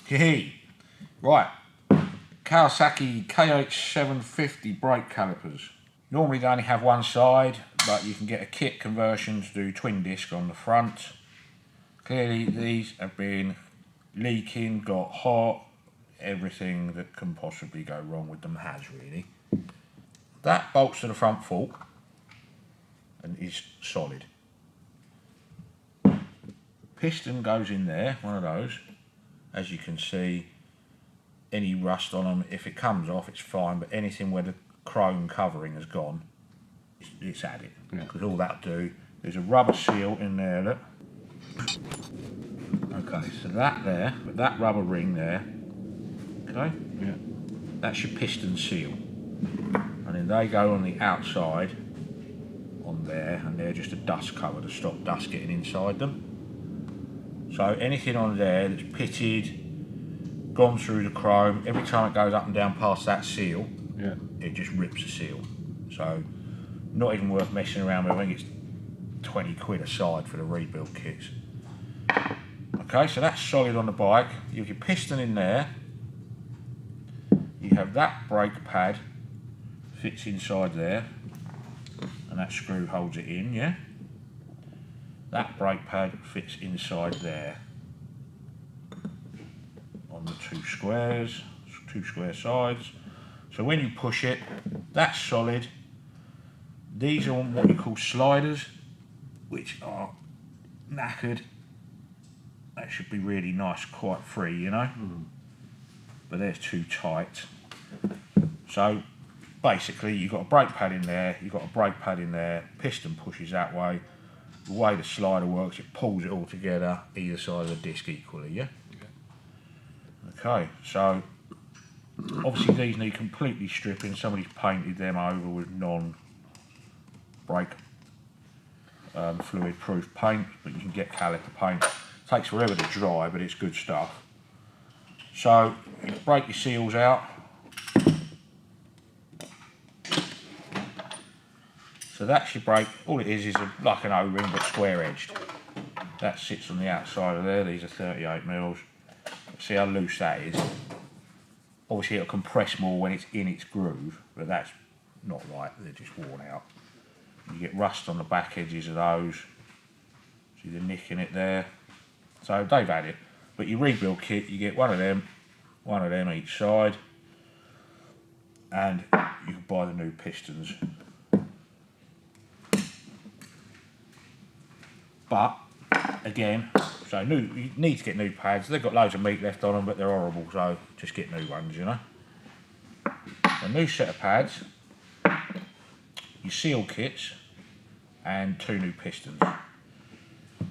Right, Kawasaki KH750 brake calipers. Normally they only have one side, but you can get a kit conversion to do twin disc on the front. Clearly these have been leaking, got hot, everything that can possibly go wrong with them has really. That bolts to the front fork and is solid. Piston goes in there, one of those. As you can see, any rust on them, if it comes off it's fine, but anything where the chrome covering has gone, it's added. Because all that'll do, there's a rubber seal in there, look. Okay, so that there, with that rubber ring there, okay, that's your piston seal. And then they go on the outside, on there, and they're just a dust cover to stop dust getting inside them. So anything on there that's pitted, gone through the chrome, every time it goes up and down past that seal, it just rips the seal. So not even worth messing around with. I think it's 20 quid a side for the rebuild kits. Okay, so that's solid on the bike. You have your piston in there. You have that brake pad, fits inside there, and that screw holds it in, yeah? That brake pad fits inside there on the two square sides. So when you push it, that's solid. These are what you call sliders, which are knackered. That should be really nice, quite free, you know? But they're too tight. So basically you've got a brake pad in there, you've got a brake pad in there, piston pushes that way. The way the slider works, it pulls it all together either side of the disc equally, yeah? Okay, so obviously these need completely stripping. Somebody's painted them over with non-brake fluid proof paint, but you can get caliper paint. It takes forever to dry, but it's good stuff. So you break your seals out. So that's your brake. All it is like an O-ring but square edged. That sits on the outside of there. These are 38 mils. See how loose that is. Obviously it'll compress more when it's in its groove, but that's not right, they're just worn out. You get rust on the back edges of those. See the nick in it there. So they've had it. But your rebuild kit, you get one of them each side, and you can buy the new pistons. But again, so you need to get new pads. They've got loads of meat left on them, but they're horrible, so just get new ones, you know. A new set of pads, your seal kits, and 2 new pistons.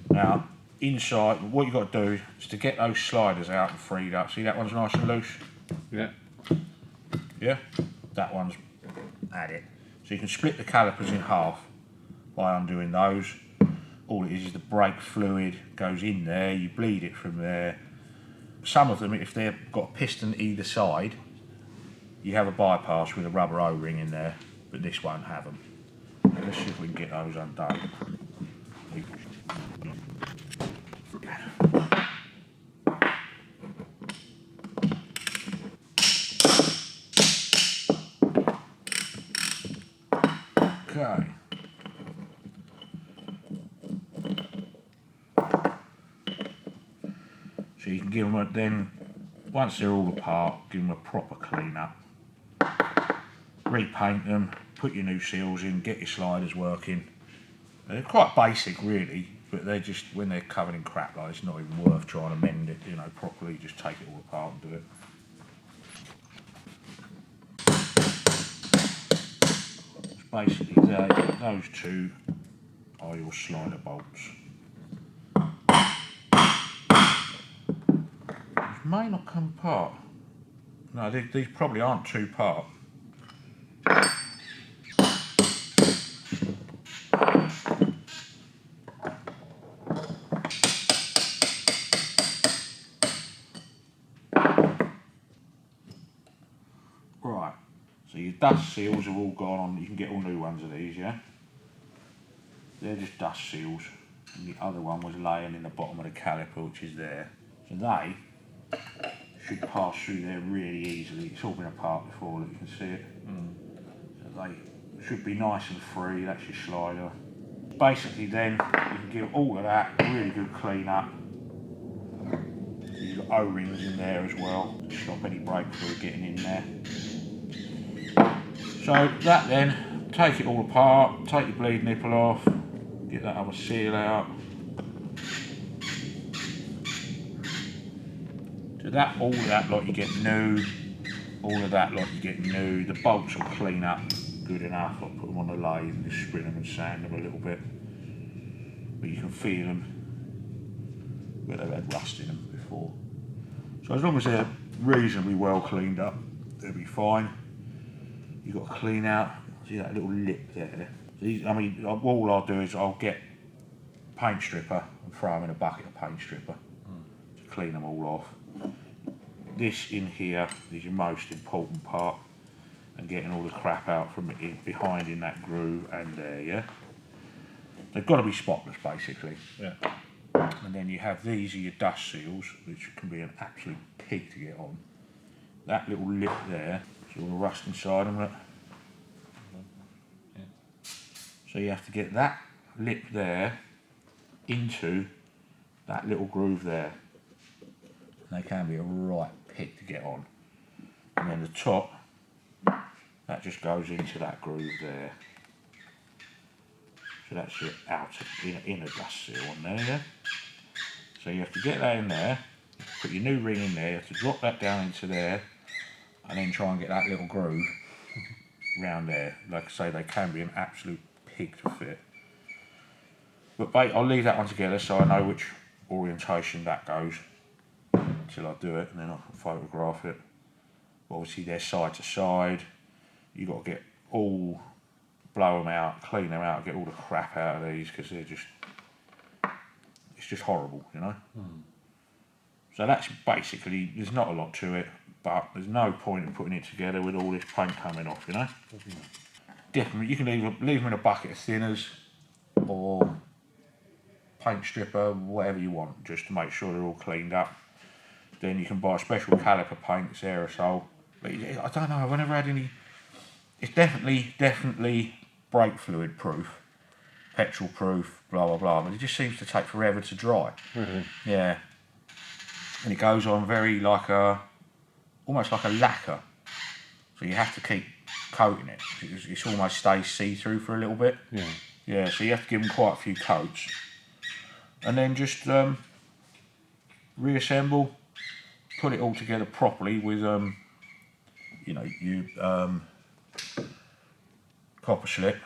Now, inside, what you've got to do is to get those sliders out and freed up. See that one's nice and loose? Yeah. That one's at it. So you can split the calipers in half by undoing those. All it is the brake fluid goes in there, you bleed it from there. Some of them, if they've got a piston either side, you have a bypass with a rubber O-ring in there, but this won't have them. Let's see if we can get those undone. Okay. So you can give them then, once they're all apart, give them a proper clean up. Repaint them, put your new seals in, get your sliders working. They're quite basic really, but they're just, when they're covered in crap like, it's not even worth trying to mend it, you know, properly. Just take it all apart and do it. It's basically those two are your slider bolts. These may not come apart. No, these probably aren't 2-part. Right, so your dust seals have all gone on. You can get all new ones of these, yeah? They're just dust seals. And the other one was laying in the bottom of the caliper, which is there. So they should pass through there really easily. It's all been apart before, you can see it. So they should be nice and free. That's your slider. Basically then, you can give all of that a really good clean up. You've got O-rings in there as well, to stop any breakthrough getting in there. So that then, take it all apart, take your bleed nipple off, get that other seal out. So that, all of that lot you get new, all of that lot you get new. The bolts will clean up good enough. I'll put them on the lathe and just spin them and sand them a little bit. But you can feel them where they've had rust in them before. So as long as they're reasonably well cleaned up, they'll be fine. You've got to clean out, see that little lip there. These, I mean, all I'll do is I'll get paint stripper and throw them in a bucket of paint stripper to clean them all off. This in here is your most important part, and getting all the crap out from behind in that groove and there, yeah? They've got to be spotless, basically. Yeah. And then you have these are your dust seals, which can be an absolute pig to get on. That little lip there, see all the rust inside them, look. Yeah. So you have to get that lip there into that little groove there. And they can be a right pig to get on. And then the top, that just goes into that groove there. So that's your outer, inner dust seal on there, yeah? So you have to get that in there, put your new ring in there, you have to drop that down into there, and then try and get that little groove round there. Like I say, they can be an absolute pig to fit. But I'll leave that one together so I know which orientation that goes until I do it, and then I can photograph it. But obviously they're side to side. You've got to get all, blow them out, clean them out, get all the crap out of these because they're just, it's just horrible, you know. So that's basically, there's not a lot to it, but there's no point in putting it together with all this paint coming off, you know. Definitely, you can leave them in a bucket of thinners or paint stripper, whatever you want, just to make sure they're all cleaned up. Then you can buy a special caliper paint, it's aerosol. But I don't know, I've never had any. It's definitely brake fluid proof, petrol proof, blah blah blah, but it just seems to take forever to dry. Really? Yeah. And it goes on very like almost like a lacquer. So you have to keep coating it. It almost stays see-through for a little bit. Yeah. Yeah, so you have to give them quite a few coats. And then just reassemble, put it all together properly with, you know, copper slip,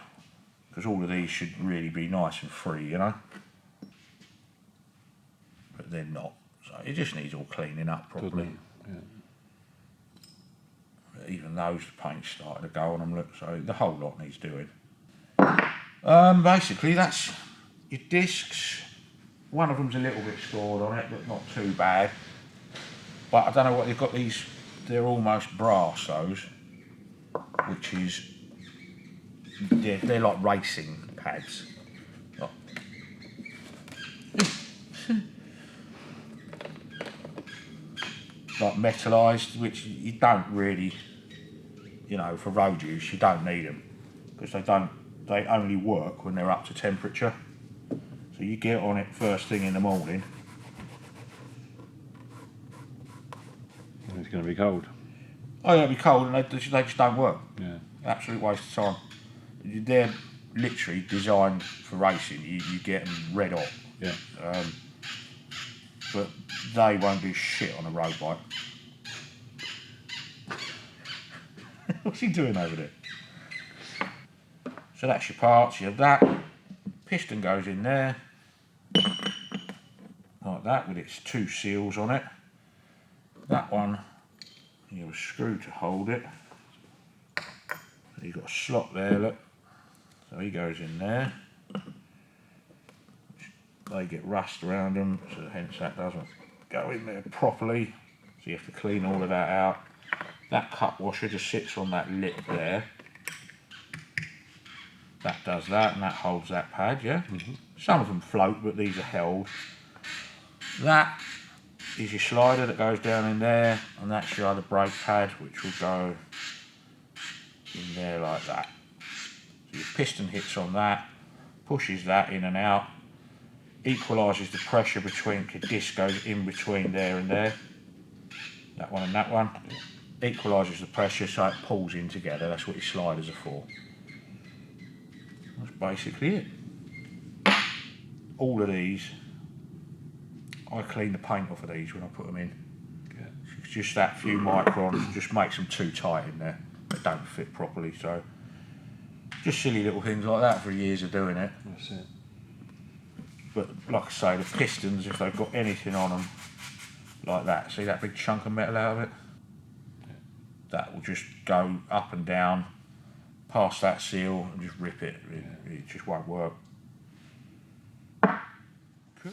because all of these should really be nice and free, you know. But they're not. So it just needs all cleaning up properly. Yeah. Even those, the paint's starting to go on them, look, so the whole lot needs doing. Basically that's your discs. One of them's a little bit scored on it, but not too bad. But I don't know what they've got, these, they're almost brass, those, which is, they're like racing pads. Like metallised, which you don't really, you know, for road use you don't need them because they only work when they're up to temperature. So you get on it first thing in the morning. It's going to be cold. Oh yeah, it'll be cold and they just don't work. Yeah. Absolute waste of time. They're literally designed for racing. You get them red hot. Yeah. But they won't do shit on a road bike. What's he doing over there? So that's your parts, you have that. Piston goes in there. Like that, with its two seals on it. That one, you have a screw to hold it. So you've got a slot there, look. So he goes in there. They get rust around them, so hence that doesn't go in there properly. So you have to clean all of that out. That cup washer just sits on that lip there. That does that, and that holds that pad, yeah? Some of them float, but these are held. That is your slider that goes down in there, and that's your other brake pad, which will go in there like that. So your piston hits on that, pushes that in and out, equalises the pressure between, the disc goes in between there and there, that one and that one, equalises the pressure so it pulls in together. That's what your sliders are for. That's basically it. All of these, I clean the paint off of these when I put them in. It's just that few microns just makes them too tight in there. They don't fit properly, so just silly little things like that for years of doing it. That's it. But like I say, the pistons, if they've got anything on them like that, see that big chunk of metal out of it? That will just go up and down past that seal and just rip it. It just won't work.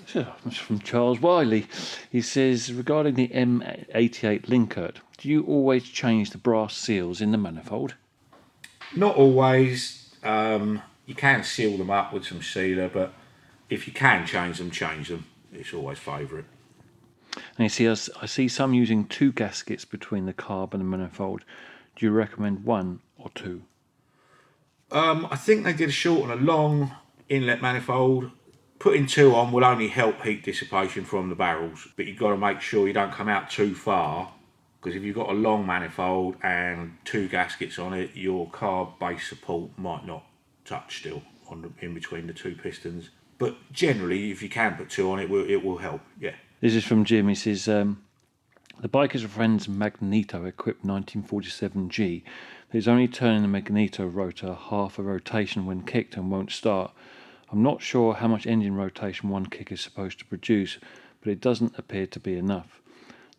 So, it's from Charles Wiley. He says, regarding the M88 Linkert, do you always change the brass seals in the manifold? Not always. You can seal them up with some sealer, but if you can change them. It's always favourite. And you see, I see some using 2 gaskets between the carb and the manifold. Do you recommend 1 or 2? I think they did a short and a long inlet manifold. Putting 2 on will only help heat dissipation from the barrels, but you've got to make sure you don't come out too far, because if you've got a long manifold and 2 gaskets on it, your carb base support might not touch still in between the 2 pistons. But generally, if you can put 2 on it, it will help, yeah. This is from Jim. He says, the bike is a friend's Magneto equipped 1947G that is only turning the Magneto rotor half a rotation when kicked and won't start. I'm not sure how much engine rotation one kick is supposed to produce, but it doesn't appear to be enough.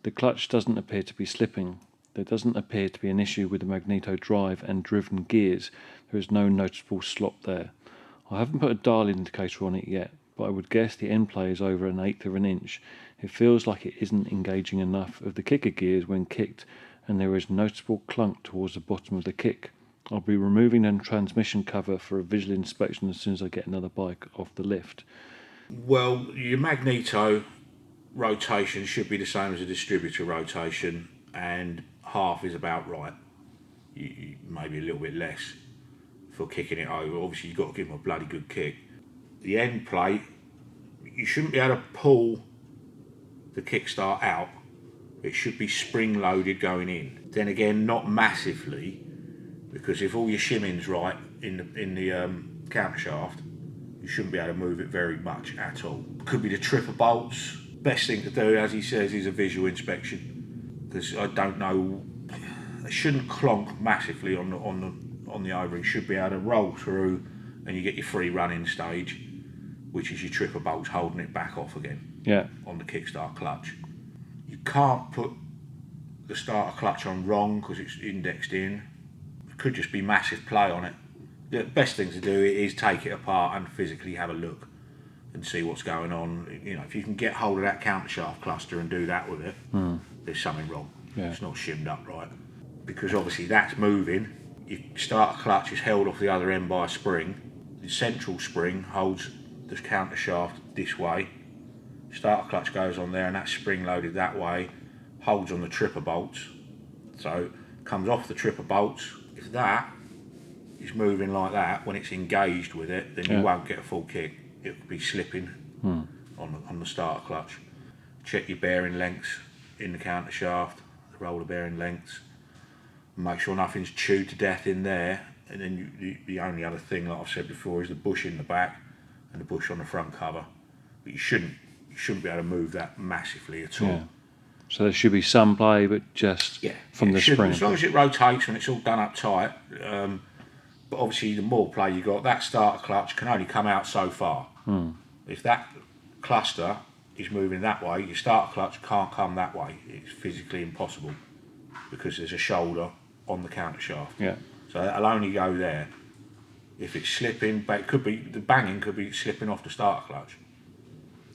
The clutch doesn't appear to be slipping. There doesn't appear to be an issue with the Magneto drive and driven gears. There is no noticeable slop there. I haven't put a dial indicator on it yet, but I would guess the end play is over 1/8 of an inch. It feels like it isn't engaging enough of the kicker gears when kicked, and there is noticeable clunk towards the bottom of the kick. I'll be removing the transmission cover for a visual inspection as soon as I get another bike off the lift. Well, your Magneto rotation should be the same as a distributor rotation, and half is about right. Maybe a little bit less for kicking it over. Obviously, you've got to give them a bloody good kick. The end plate, you shouldn't be able to pull the kickstart out. It should be spring loaded going in. Then again, not massively, because if all your shimming's right in the countershaft, you shouldn't be able to move it very much at all. Could be the tripper bolts. Best thing to do, as he says, is a visual inspection, because I don't know. They shouldn't clonk massively on the O-ring. Should be able to roll through, and you get your free running stage, which is your tripper bolts holding it back off again. Yeah. On the kickstart clutch. You can't put the starter clutch on wrong because it's indexed in. It could just be massive play on it. The best thing to do is take it apart and physically have a look and see what's going on. You know, if you can get hold of that countershaft cluster and do that with it, there's something wrong. Yeah. It's not shimmed up right, because obviously that's moving. Your starter clutch is held off the other end by a spring. The central spring holds the countershaft this way. Starter clutch goes on there, and that's spring loaded that way, holds on the tripper bolts, so comes off the tripper bolts. If that is moving like that, when it's engaged with it, then you won't get a full kick. It'll be slipping on the starter clutch. Check your bearing lengths in the countershaft, the roller bearing lengths. Make sure nothing's chewed to death in there. And then the only other thing, like I've said before, is the bush in the back and the bush on the front cover. But you shouldn't be able to move that massively at all. Yeah. So there should be some play, but just from the spring. As long as it rotates when it's all done up tight. But obviously, the more play you got, that starter clutch can only come out so far. If that cluster is moving that way, your starter clutch can't come that way. It's physically impossible because there's a shoulder on the countershaft. Yeah. So it'll only go there. If it's slipping, but it could be the banging could be slipping off the starter clutch.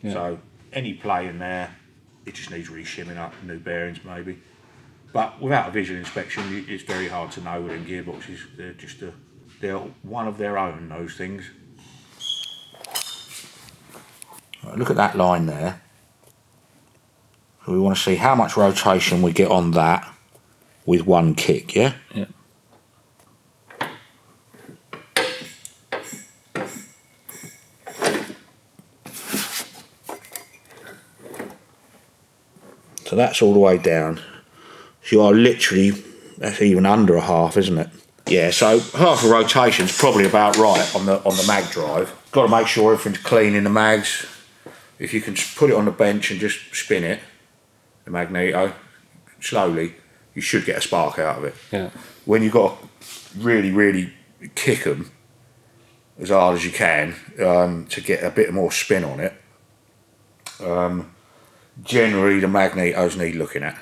Yeah. So any play in there, it just needs re-shimming up, new bearings maybe. But without a visual inspection, it's very hard to know with them gearboxes. They're one of their own, those things. Right, look at that line there. So we want to see how much rotation we get on that with one kick, yeah? Yeah. So that's all the way down. So you are literally, that's even under a half, isn't it? Yeah, so half a rotation's probably about right on the mag drive. Got to make sure everything's clean in the mags. If you can put it on the bench and just spin it, the Magneto, slowly, you should get a spark out of it. Yeah. When you've got to really kick them as hard as you can to get a bit more spin on it, generally the Magnetos need looking at.